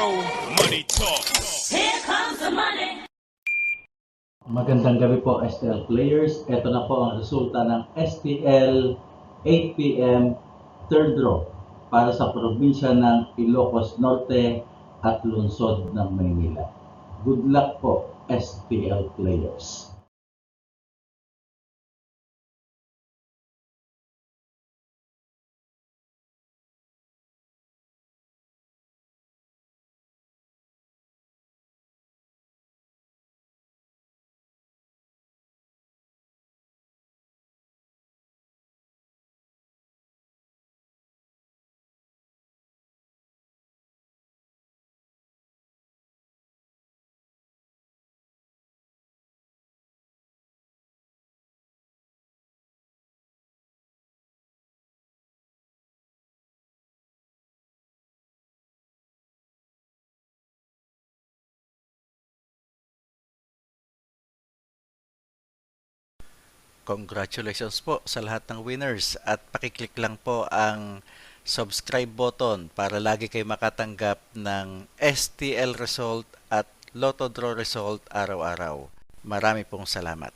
Money Talk. Here comes the money. Magandang gabi po STL players. Ito na po ang resulta ng STL 8 PM third draw para sa probinsya ng Ilocos Norte at lungsod ng Maynila. Good luck po STL players. Congratulations po sa lahat ng winners at pakiclick lang po ang subscribe button para lagi kayo makatanggap ng STL result at Lotto Draw result araw-araw. Marami pong salamat.